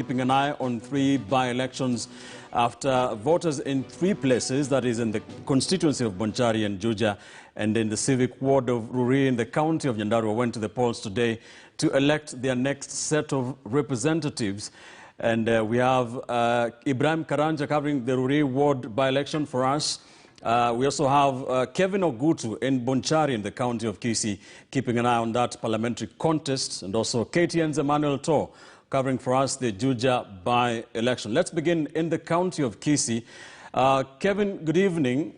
Keeping an eye on 3 by-elections after voters in 3 places, that is in the constituency of Bonchari and Juja and in the civic ward of Rurii in the county of Nyandarua, went to the polls today to elect their next set of representatives. And we have Ibrahim Karanja covering the Rurii ward by-election for us. We also have Kevin Ogutu in Bonchari in the county of Kisii, keeping an eye on that parliamentary contest, and also KTN's Emmanuel Tor covering for us the Juja by-election. Let's begin in the county of Kisii. Kevin, good evening.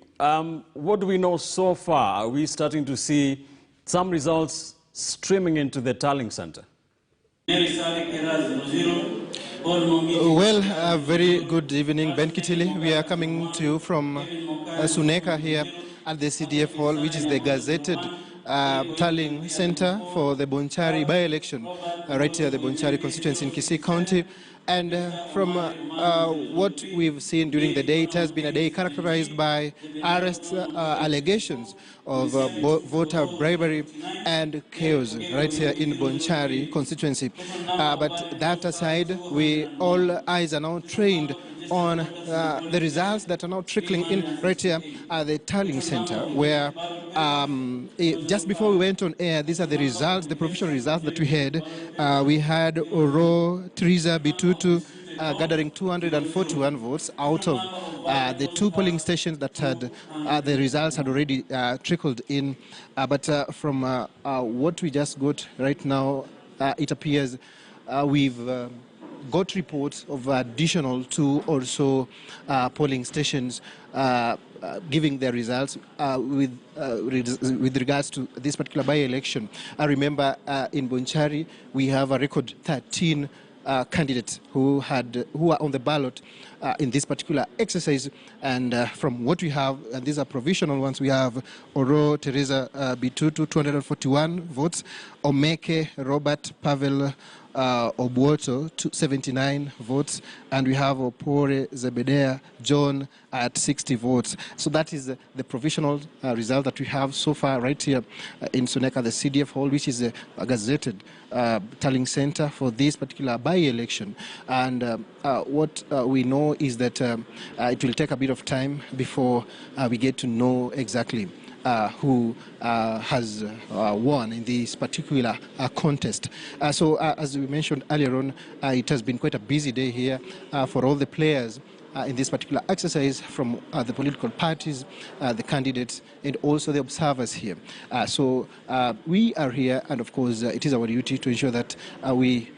What do we know so far? Are we starting to see some results streaming into the tallying center? Well, very good evening, Ben Kitili. We are coming to you from Suneka here at the CDF Hall, which is the gazetted tallying center for the Bonchari by-election, right here, the Bonchari constituency in Kisii County. And from what we've seen during the day, it has been a day characterized by arrests, allegations of voter bribery and chaos right here in Bonchari constituency. But that aside, all eyes are now trained on the results that are now trickling in right here at the tallying center, where just before we went on air, these are the results, the provisional results that we had. We had Oro Teresa Bitutu gathering 241 votes out of the 2 polling stations that had the results had already trickled in. But from what we just got right now, it appears we've got reports of additional 2 or so polling stations giving their results with regards to this particular by-election. I remember in Bonchari we have a record 13 candidates who are on the ballot in this particular exercise, and from what we have, and these are provisional ones, we have Oro Teresa Bitutu 241 votes, Omeke Robert Pavel Obuoto 79 votes, and we have Opore Zebedea John at 60 votes. So that is the provisional result that we have so far right here in Suneka, the CDF Hall, which is a gazetted tallying center for this particular by-election. And what we know is that it will take a bit of time before we get to know exactly who has won in this particular contest. So as we mentioned earlier on, it has been quite a busy day here for all the players in this particular exercise, from the political parties, the candidates, and also the observers here. So we are here, and of course it is our duty to ensure that we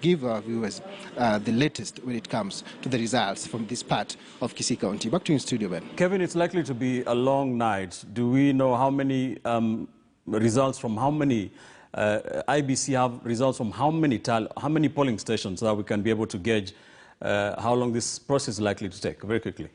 give our viewers the latest when it comes to the results from this part of Kisii County. Back to you in studio, Ben. Kevin, it's likely to be a long night. Do we know how many results from how many IBC have results from how many polling stations, so that we can be able to gauge how long this process is likely to take? Very quickly.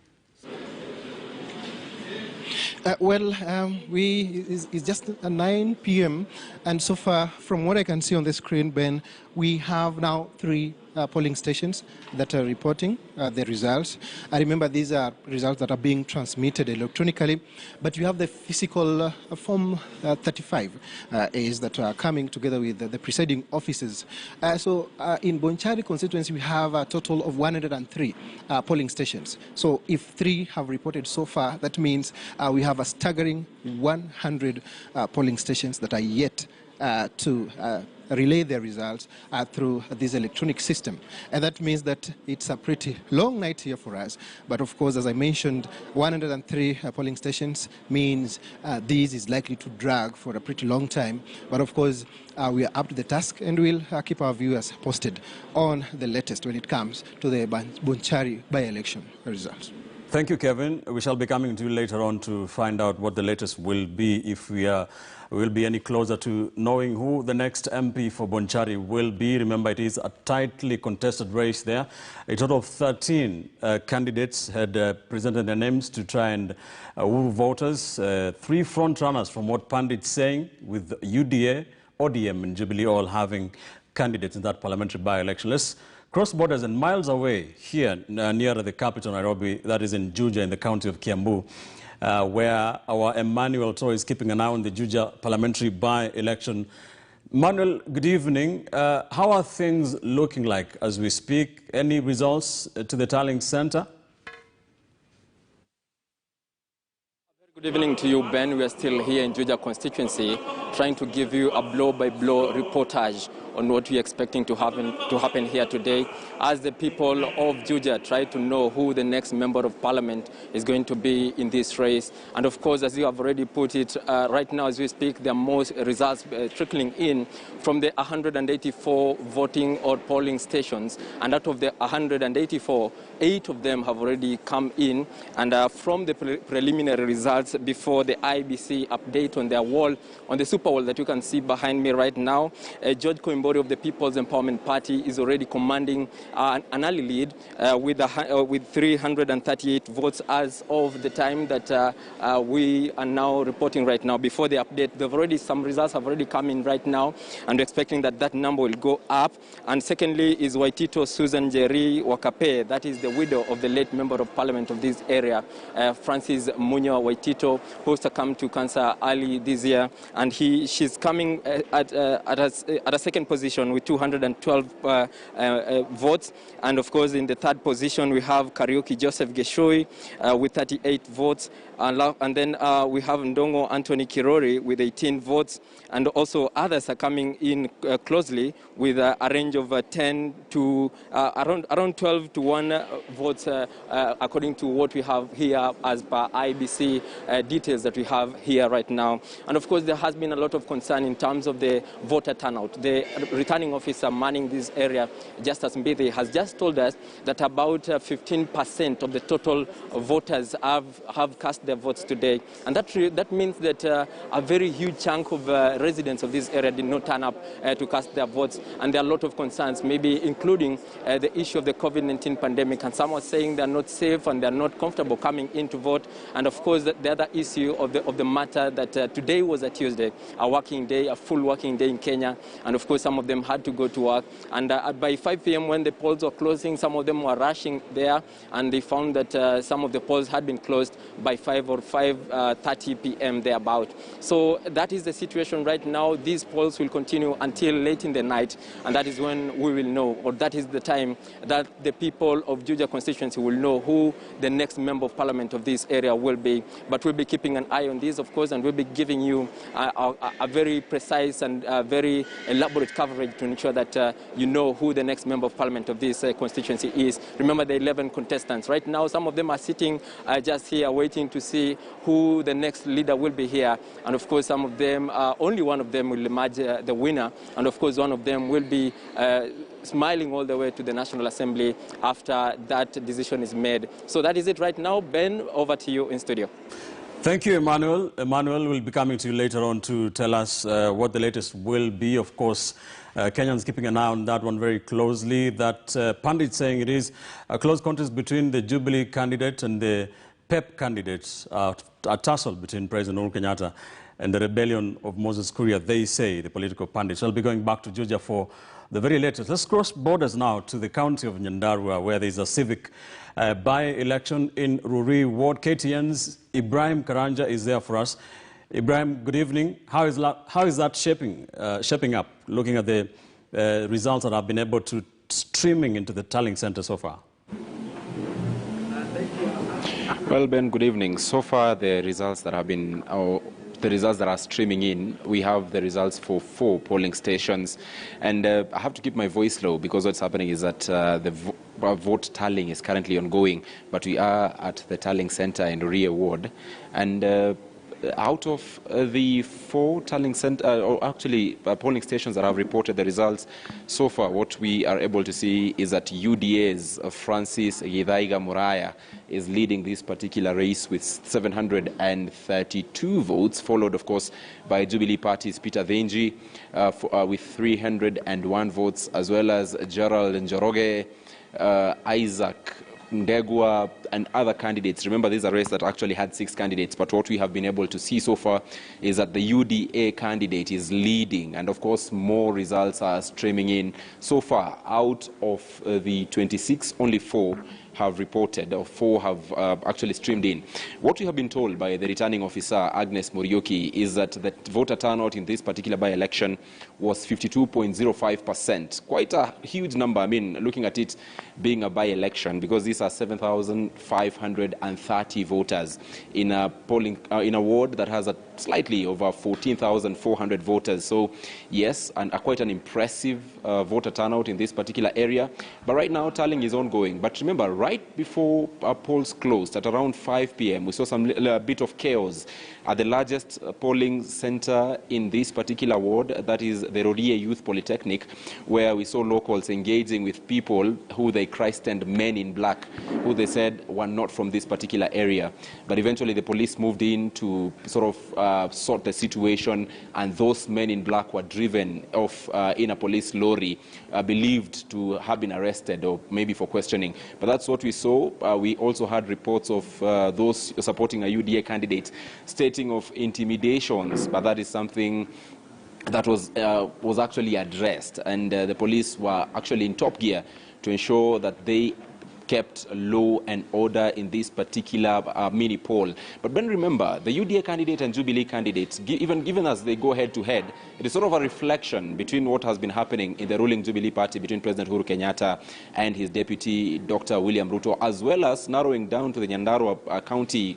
It's just 9 p.m. and so far, from what I can see on the screen, Ben, we have now 3 polling stations that are reporting the results. I remember these are results that are being transmitted electronically, but you have the physical Form 35 A's that are coming together with the presiding officers. So in Bonchari constituency, we have a total of 103 polling stations. So if 3 have reported so far, that means we have a staggering 100 polling stations that are yet to relay their results through this electronic system. And that means that it's a pretty long night here for us. But of course, as I mentioned, 103 polling stations means this is likely to drag for a pretty long time. But of course, we are up to the task, and we'll keep our viewers posted on the latest when it comes to the Bonchari by-election results. Thank you, Kevin. We shall be coming to you later on to find out what the latest will be, if we will be any closer to knowing who the next MP for Bonchari will be. Remember, it is a tightly contested race there. A total of 13 candidates had presented their names to try and woo voters. 3 front-runners, from what Pandit's saying, with UDA, ODM and Jubilee all having candidates in that parliamentary by-election. Let's cross borders and miles away here near the capital, Nairobi, that is in Juja in the county of Kiambu, where our Emmanuel Tor is keeping an eye on the Juja parliamentary by-election. Manuel, good evening. How are things looking like as we speak? Any results to the tallying center? Good evening to you, Ben. We are still here in Juja constituency trying to give you a blow-by-blow reportage on what we're expecting to happen here today as the people of Juja try to know who the next member of parliament is going to be in this race. And of course, as you have already put it, right now as we speak, there are more results trickling in from the 184 voting or polling stations. And out of the 184, 8 of them have already come in. And from the preliminary results before the IBC update on their wall, on the super wall that you can see behind me right now, George Koimbori of the People's Empowerment Party is already commanding an early lead with 338 votes as of the time that we are now reporting right now. Before the update, some results have already come in right now, and we're expecting that number will go up. And secondly is Waitito Susan Njeri Wakape, that is the widow of the late member of parliament of this area, Francis Munyo Waitito, who succumbed to cancer early this year, and she's coming at a second position with 212 votes. And of course, in the third position, we have Kariuki Joseph Geshui with 38 votes. And then we have Ndongo Anthony Kirori with 18 votes. And also others are coming in closely with a range of 10 to around 12 to 1 votes according to what we have here as per IBC details that we have here right now. And of course, there has been a lot of concern in terms of the voter turnout. The returning officer manning this area, Justice Mbithi, has just told us that about 15% of the total voters have cast their votes today. And that means that a very huge chunk of residents of this area did not turn up to cast their votes. And there are a lot of concerns, maybe including the issue of the COVID-19 pandemic. And some are saying they're not safe and they're not comfortable coming in to vote. And of course, the other issue of the matter that today was a Tuesday, a working day, a full working day in Kenya. And of course, some of them had to go to work. And by 5 p.m. when the polls were closing, some of them were rushing there. And they found that some of the polls had been closed by 5 or 5:30 p.m. thereabout. So that is the situation right now. These polls will continue until late in the night. And that is when we will know, or that is the time that the people of Juja constituency will know who the next member of parliament of this area will be. But we'll be keeping an eye on this, of course, and we'll be giving you a very precise and very elaborate coverage to ensure that you know who the next member of parliament of this constituency is. Remember the 11 contestants. Right now, some of them are sitting just here waiting to see who the next leader will be here. And of course, some of them, only one of them will emerge the winner. And of course, one of them will be smiling all the way to the National Assembly after that decision is made. So that is it right now. Ben, over to you in studio. Thank you, Emmanuel. Emmanuel will be coming to you later on to tell us what the latest will be. Of course, Kenyans keeping an eye on that one very closely. That pundit saying it is a close contest between the Jubilee candidate and the PEP candidates, a tussle between President Uhuru Kenyatta and the rebellion of Moses Kuria, they say, the political pundits. I'll be going back to Juja for the very latest. Let's cross borders now to the county of Nyandarua, where there's a civic by-election in Rurii Ward. KTN's Ibrahim Karanja is there for us. Ibrahim, good evening. How is that shaping up, looking at the results that have been able to streaming into the tallying center so far? Well, Ben, good evening. So far, the results that have been, the results that are streaming in, we have the results for 4 polling stations. And I have to keep my voice low because what's happening is that the vote tallying is currently ongoing, but we are at the tallying center in Rurii Ward. And out of the 4 tallying center, or actually polling stations that have reported the results so far, what we are able to see is that UDA's Francis Githaiga Muraya is leading this particular race with 732 votes, followed, of course, by Jubilee Party's Peter Thenji with 301 votes, as well as Gerald Njoroge, Isaac Ndegwa, and other candidates. Remember, this is a race that actually had 6 candidates, but what we have been able to see so far is that the UDA candidate is leading, and of course more results are streaming in. So far, out of the 26, only 4 have reported, or 4 have actually streamed in. What we have been told by the returning officer, Agnes Muriuki, is that the voter turnout in this particular by-election was 52.05%. Quite a huge number. I mean, looking at it being a by-election, because these are 7,530 voters in a polling in a ward that has a slightly over 14,400 voters. So yes, and quite an impressive voter turnout in this particular area. But right now, tallying is ongoing. But remember, right before polls closed at around 5 p.m., we saw some bit of chaos at the largest polling center in this particular ward, that is the Rurii Youth Polytechnic, where we saw locals engaging with people who they christened men in black, who they said were not from this particular area. But eventually the police moved in to sort of sort the situation, and those men in black were driven off in a police lorry, believed to have been arrested, or maybe for questioning. But that's what we saw. We also had reports of those supporting a UDA candidate stating of intimidations, but that is something that was actually addressed, and the police were actually in top gear to ensure that they kept law and order in this particular mini poll. But then remember, the UDA candidate and Jubilee candidates, even given as they go head-to-head, it is sort of a reflection between what has been happening in the ruling Jubilee party between President Uhuru Kenyatta and his deputy, Dr. William Ruto, as well as narrowing down to the Nyandarua county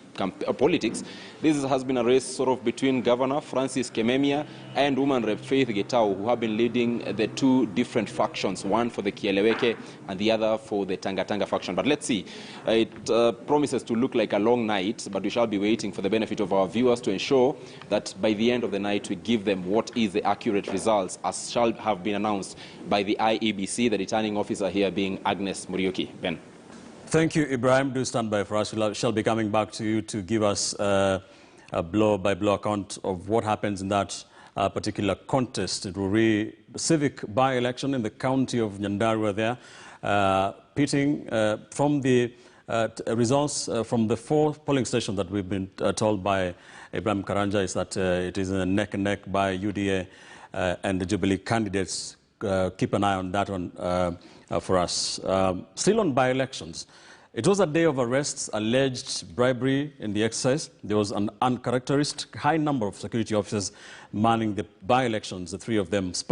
politics. This has been a race sort of between Governor Francis Kememia and Woman Rep Faith Getau, who have been leading the 2 different factions, one for the Kieleweke and the other for the Tanga faction. But let's see. It promises to look like a long night, but we shall be waiting for the benefit of our viewers to ensure that by the end of the night we give them what is the accurate results, as shall have been announced by the IEBC, the returning officer here being Agnes Muriuki. Ben. Thank you, Ibrahim. Do stand by for us. We shall be coming back to you to give us a blow-by-blow account of what happens in that particular contest. It will be the civic by-election in the county of Nyandarua there. Pitting from the results from the 4 polling stations that we've been told by Ibrahim Karanja is that it is a neck-and-neck by UDA and the Jubilee candidates. Keep an eye on that one for us. Still on by-elections, it was a day of arrests, alleged bribery in the exercise. There was an uncharacteristic high number of security officers manning the by-elections, the 3 of them.